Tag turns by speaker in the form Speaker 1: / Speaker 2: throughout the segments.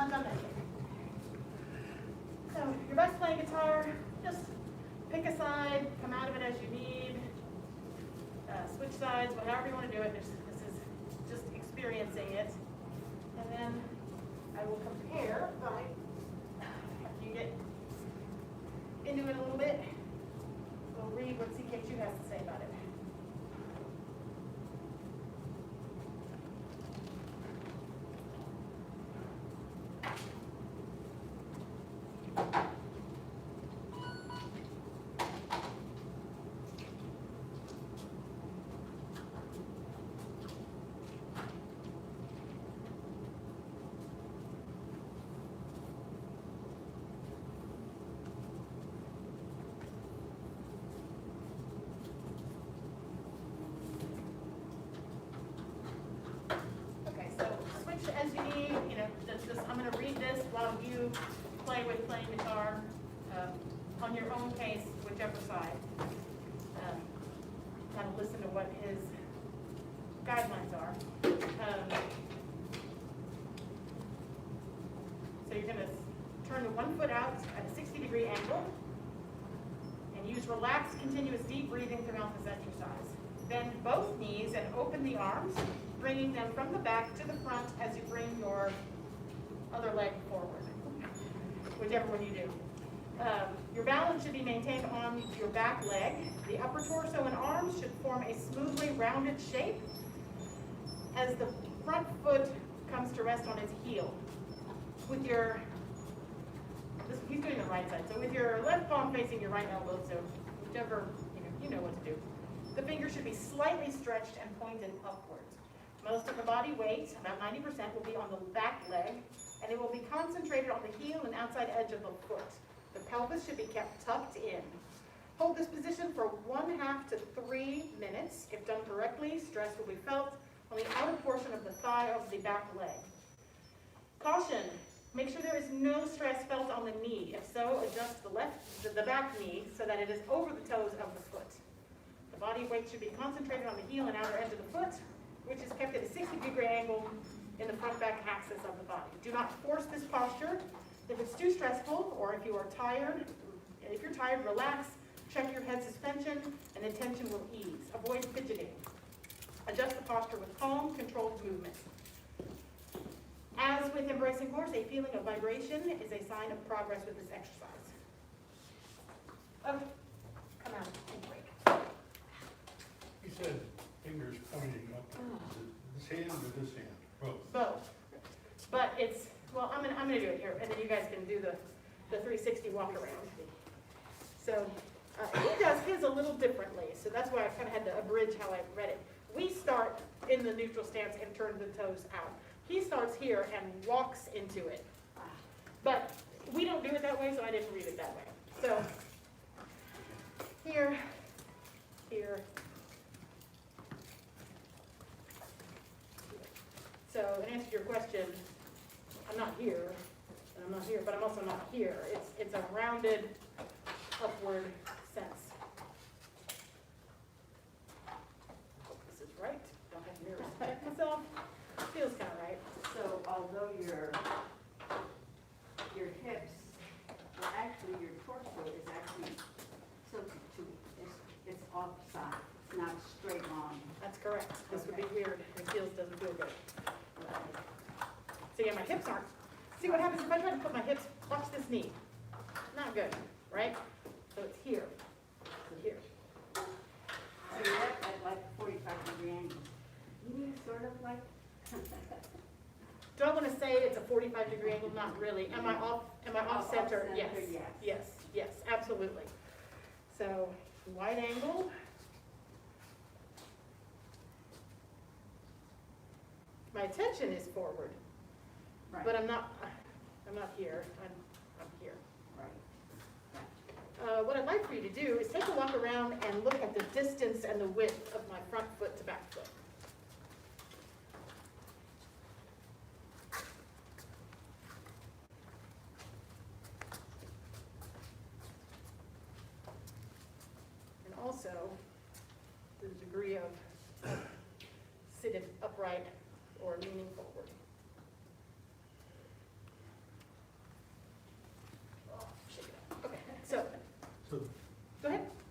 Speaker 1: not done that yet. So your best playing guitar, just pick a side, come out of it as you need, switch sides, whatever you want to do it. This is just experiencing it. And then I will compare by, after you get into it a little bit, we'll read what CK2 has to say about it. As you need, I'm going to read this while you play with playing guitar on your own pace, whichever side. Kind of listen to what his guidelines are. So you're going to turn the one foot out at a 60-degree angle and use relaxed, continuous deep breathing throughout this exercise. Bend both knees and open the arms, bringing them from the back to the front as you bring your other leg forward, whichever one you do. Your balance should be maintained on your back leg. The upper torso and arms should form a smoothly rounded shape as the front foot comes to rest on its heel. With your, he's doing the right side, so with your left palm facing your right elbow, so whichever, you know what to do. The fingers should be slightly stretched and pointed upwards. Most of the body weight, about 90%, will be on the back leg, and it will be concentrated on the heel and outside edge of the foot. The pelvis should be kept tucked in. Hold this position for 1/2 to 3 minutes. If done correctly, stress will be felt on the outer portion of the thigh of the back leg. Caution, make sure there is no stress felt on the knee. If so, adjust the back knee so that it is over the toes of the foot. The body weight should be concentrated on the heel and outer edge of the foot, which is kept at a 60-degree angle in the front-back axis of the body. Do not force this posture. If it's too stressful, or if you're tired, relax, check your head suspension, and the tension will ease. Avoid fidgeting. Adjust the posture with calm, controlled movement. As with embracing horse, a feeling of vibration is a sign of progress with this exercise. Okay, come out and break.
Speaker 2: He said fingers pointing up. This hand or this hand? Both.
Speaker 1: Both. But it's, well, I'm gonna do it here, and then you guys can do the 360 walk around. So he does his a little differently, so that's why I kind of had to abridge how I read it. We start in the neutral stance and turn the toes out. He starts here and walks into it. But we don't do it that way, so I didn't read it that way. So here, So in answer to your question, I'm not here, and I'm not here, but I'm also not here. It's a rounded upward sense. Hope this is right. Don't have to respect myself. Feels kind of right.
Speaker 3: So although your hips, well, actually your torso is actually tilted to, it's offside. It's not straight on.
Speaker 1: That's correct. This would be weird. It doesn't feel good. So yeah, my hips aren't. See what happens if I try to put my hips, watch this knee. Not good, right? So it's here. Here.
Speaker 3: So you're at like 45-degree angle. You mean sort of like?
Speaker 1: Do I want to say it's a 45-degree angle? Not really. Am I off center? Yes. Yes, absolutely. So wide angle. My attention is forward,
Speaker 3: Right.
Speaker 1: but I'm not here. I'm here.
Speaker 3: Right.
Speaker 1: What I'd like for you to do is take a walk around and look at the distance and the width of my front foot to back foot. And also the degree of sitting upright or leaning forward.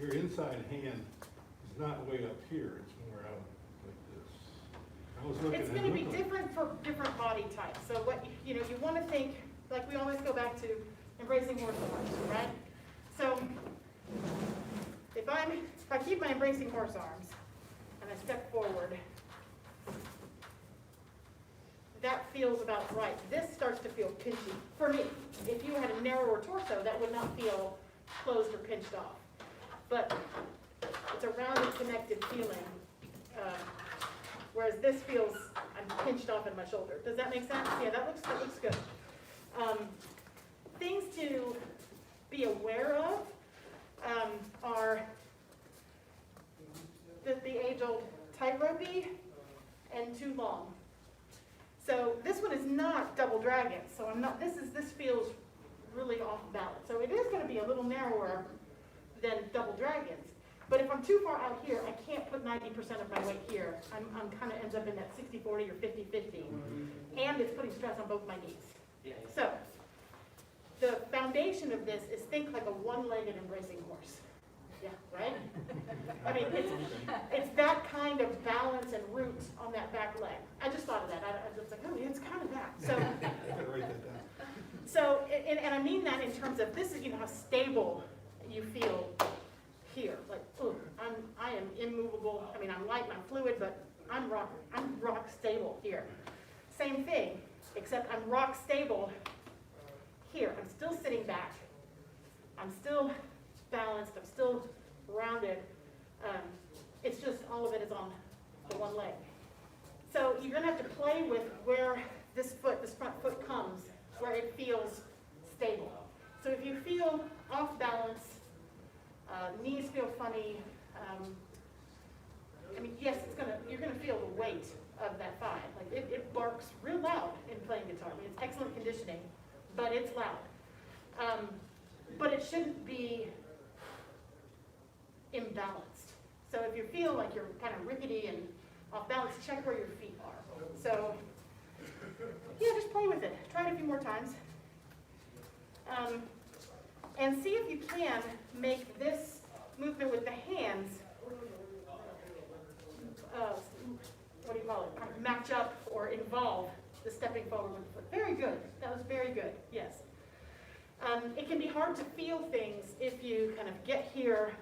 Speaker 2: your inside hand is not way up here, it's more out like this. I was looking
Speaker 1: It's
Speaker 2: at
Speaker 1: gonna be
Speaker 2: it.
Speaker 1: different for different body types. So what, you wanna think, like we always go back to embracing horse arms, right? So if I keep my embracing horse arms and I step forward, that feels about right. This starts to feel pinchy for me. If you had a narrower torso, that would not feel closed or pinched off. But it's a rounded, connected feeling. Whereas this feels, I'm pinched off in my shoulder. Does that make sense? Yeah, that looks good. Things to be aware of are the age-old tight-ropey and too long. So this one is not double dragon. So this feels really off balance. So it is going to be a little narrower than double dragons. But if I'm too far out here, I can't put 90% of my weight here. I'm kind of ends up in that 60-40 or 50-50. And it's putting stress on both my knees. So the foundation of this is think like a one-legged embracing horse. Yeah, right? I mean, it's that kind of balance and root on that back leg. I just thought of that. I was like, oh, it's kind of that. So,
Speaker 2: Write that down.
Speaker 1: so and I mean that in terms of this is, how stable you feel here. Like, ooh, I am immovable. I mean, I'm light and I'm fluid, but I'm rock stable here. Same thing, except I'm rock stable here. I'm still sitting back. I'm still balanced. I'm still rounded. It's just all of it is on the one leg. So you're going to have to play with where this front foot comes, where it feels stable. So if you feel off balance, knees feel funny, I mean, yes, you're gonna feel the weight of that thigh. Like it barks real loud in playing guitar. I mean, it's excellent conditioning, but it's loud. But it shouldn't be imbalanced. So if you feel like you're kind of rickety and off balance, check where your feet are. So yeah, just play with it. Try it a few more times. And see if you can make this movement with the hands, what do you call it, kind of match up or involve the stepping forward with the foot. Very good. That was very good. Yes. It can be hard to feel things if you kind of get here,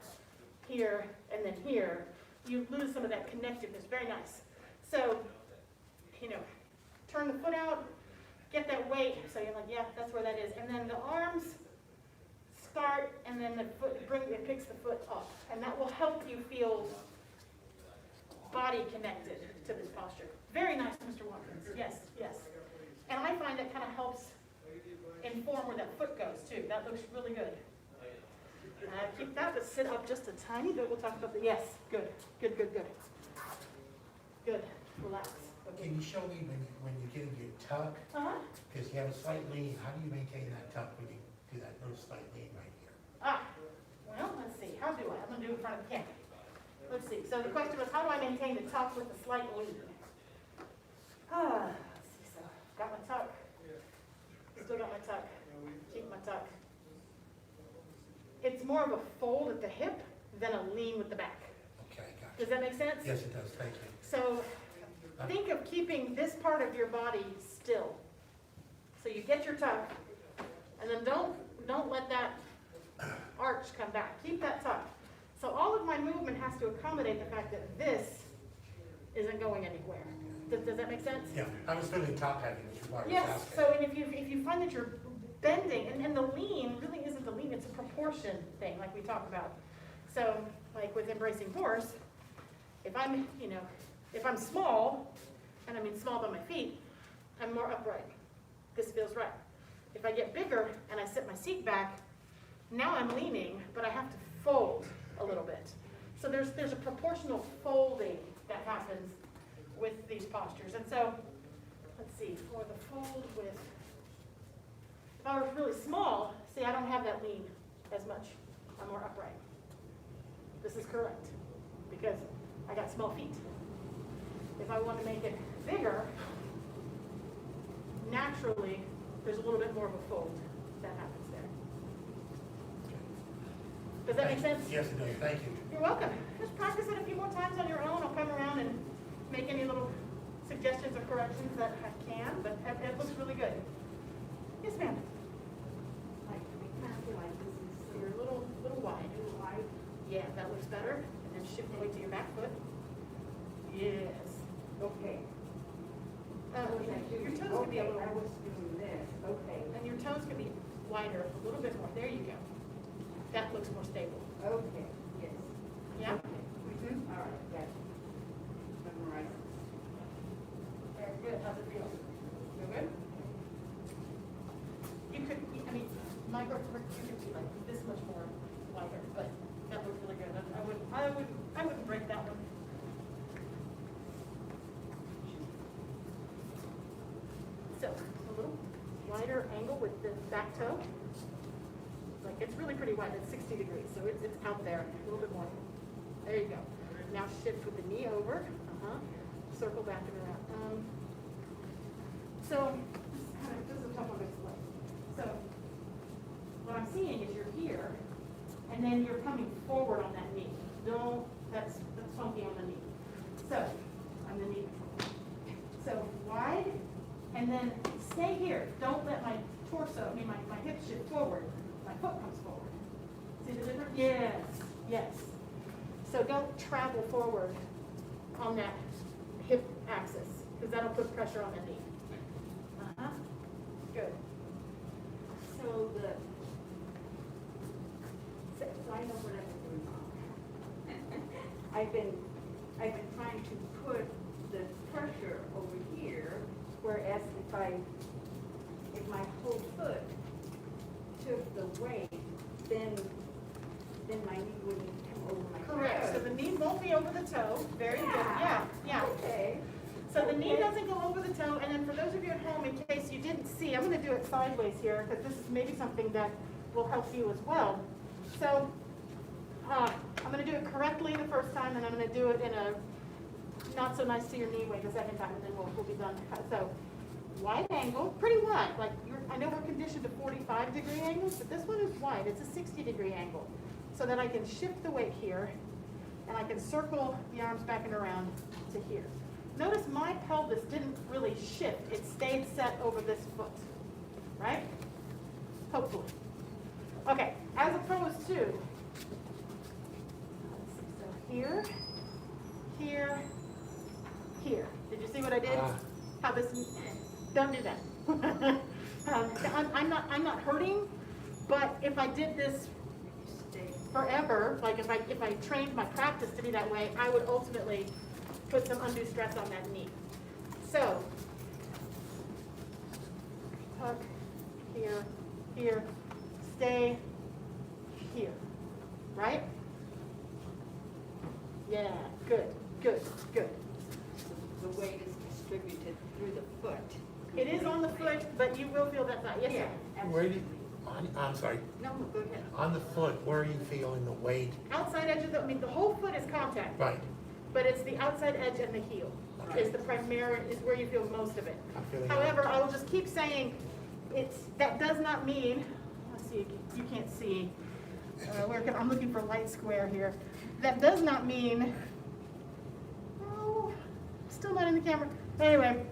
Speaker 1: here, and then here. You lose some of that connectiveness. Very nice. So, turn the foot out, get that weight. So you're like, yeah, that's where that is. And then the arms start, and then the foot it picks the foot up, and that will help you feel body connected to this posture. Very nice, Mr. Watkins. Yes, yes. And I find that kind of helps inform where that foot goes too. That looks really good. Keep that, but sit up just a tiny bit. We'll talk about the yes. Good, good, good, good. Good. Relax. Okay.
Speaker 4: Can you show me when you're getting your tuck? Because you have a slight lean. How do you maintain that tuck when you do that little slight lean right here?
Speaker 1: Well, let's see. How do I? I'm going to do it in front of the camera. Let's see. So the question was, how do I maintain the tuck with a slight lean? Let's see. So, got my tuck. Still got my tuck. Keep my tuck. It's more of a fold at the hip than a lean with the back.
Speaker 4: Okay, gotcha.
Speaker 1: Does that make sense?
Speaker 4: Yes, it does. Thank you.
Speaker 1: So think of keeping this part of your body still. So you get your tuck, and then don't let that arch come back. Keep that tuck. So all of my movement has to accommodate the fact that this isn't going anywhere. Does that make sense?
Speaker 4: Yeah, I was feeling top heavy, which is why I was
Speaker 1: Yes.
Speaker 4: asking.
Speaker 1: So and if you find that you're bending, and the lean really isn't the lean, it's a proportion thing, like we talk about. So like with embracing horse, if I'm small, and I mean small by my feet, I'm more upright. This feels right. If I get bigger and I sit my seat back, now I'm leaning, but I have to fold a little bit. So there's a proportional folding that happens with these postures. And so, let's see, for the fold with, if I were really small, see, I don't have that lean as much. I'm more upright. This is correct, because I got small feet. If I want to make it bigger, naturally, there's a little bit more of a fold that happens there. Does that make sense?
Speaker 4: Yes, it does, thank you.
Speaker 1: You're welcome. Just practice it a few more times on your own. I'll come around and make any little suggestions or corrections that I can, but it looks really good. Yes, ma'am.
Speaker 3: Like, I kind of feel like this is
Speaker 1: So you're a little wide.
Speaker 3: too wide.
Speaker 1: Yeah, that looks better. And then shift the weight to your back foot. Yes.
Speaker 3: Okay.
Speaker 1: Your toes could be a
Speaker 3: Okay,
Speaker 1: little,
Speaker 3: I was doing this, okay,
Speaker 1: and your toes could be wider, a little bit more. There you go. That looks more stable.
Speaker 3: okay, yes.
Speaker 1: Yeah?
Speaker 3: Okay.
Speaker 1: Mhm.
Speaker 3: All right, got it. Memorize.
Speaker 1: Very good. How's it feel? Feel good? You could, I mean, my growth, you could be like this much more wider, but that looks really good. I wouldn't break that one. So, a little wider angle with the back toe. Like, it's really pretty wide. It's 60 degrees, so it's out there a little bit more. There you go. Now shift with the knee over. Circle back and around. So, this is a tough one to explain. So, what I'm seeing is you're here, and then you're coming forward on that knee. No, that's funky on the knee. So, on the knee. So, wide, and then stay here. Don't let my torso, my hips shift forward. My foot comes forward. See the difference? Yes, yes. So don't travel forward on that hip axis, because that'll put pressure on the knee. Good.
Speaker 3: So so I know what I've been doing wrong. I've been trying to put the pressure over here, whereas if my whole foot took the weight, then my knee wouldn't come over my toe.
Speaker 1: Correct. So the knee won't be over the toe. Very good. Yeah, yeah.
Speaker 3: Okay.
Speaker 1: So the knee doesn't go over the toe, and then for those of you at home, in case you didn't see, I'm going to do it sideways here, because this is maybe something that will help you as well. So I'm going to do it correctly the first time, and I'm going to do it in a not so nice to your knee way the second time, and then we'll be done. So wide angle, pretty wide. Like I know we're conditioned to 45-degree angles, but this one is wide. It's a 60-degree angle, so that I can shift the weight here, and I can circle the arms back and around to here. Notice my pelvis didn't really shift. It stayed set over this foot, right? Hopefully. Okay, as opposed to, let's see, so here, here, here. Did you see what I did? How this, don't do that. I'm not hurting, but if I did this forever, like if I trained my practice to be that way, I would ultimately put some undue stress on that knee. So, tuck, here, here, stay here, right? Yeah, good, good, good.
Speaker 3: The weight is distributed through the foot.
Speaker 1: It is on the foot, but you will feel that thigh. Yes, sir.
Speaker 4: Where do you, I'm sorry,
Speaker 1: No, go ahead.
Speaker 4: on the foot, where are you feeling the weight?
Speaker 1: Outside edge of the, the whole foot is contact.
Speaker 4: Right,
Speaker 1: But it's the outside edge and the heel
Speaker 4: Okay.
Speaker 1: is the primary, is where you feel most of it.
Speaker 4: I'm feeling.
Speaker 1: However, I will just keep saying, that does not mean, let's see, you can't see, I'm looking for a light square here. That does not mean, oh, still not in the camera. Anyway,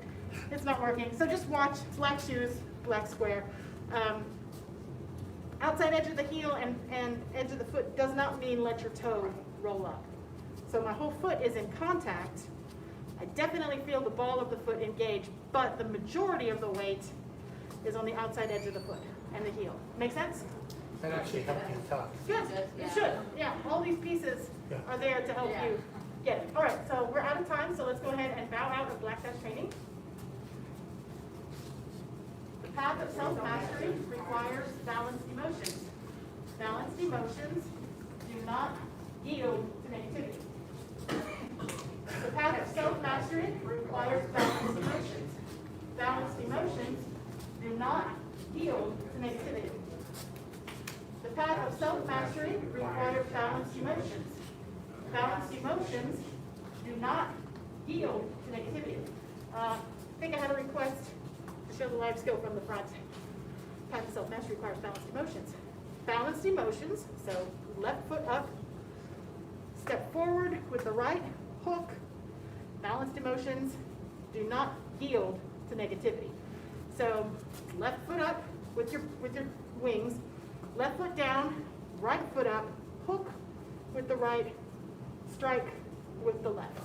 Speaker 1: it's not working. So just watch, black shoes, black square. Outside edge of the heel and edge of the foot does not mean let your toe roll up. So my whole foot is in contact. I definitely feel the ball of the foot engaged, but the majority of the weight is on the outside edge of the foot and the heel. Make sense?
Speaker 4: That actually helped you tuck.
Speaker 1: Good. It should. Yeah, all these pieces
Speaker 4: Yeah.
Speaker 1: are there to help
Speaker 3: Yeah.
Speaker 1: you get it. All right, so we're out of time, so let's go ahead and bow out of black touch training. The path of self-mastery requires balanced emotions. Balanced emotions do not yield to negativity. The path of self-mastery requires balanced emotions. Balanced emotions do not yield to negativity. The path of self-mastery requires balanced emotions. Balanced emotions do not yield to negativity. I think I had a request to show the live scope from the front. Path of self-mastery requires balanced emotions. Balanced emotions, so left foot up, step forward with the right hook, balanced emotions, do not yield to negativity. So left foot up with your wings, left foot down, right foot up, hook with the right, strike with the left.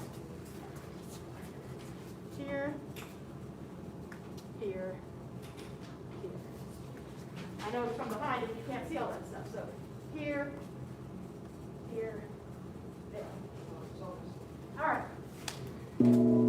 Speaker 1: Here, here, here. I know from behind you can't see all that stuff, so here, here, there. All right.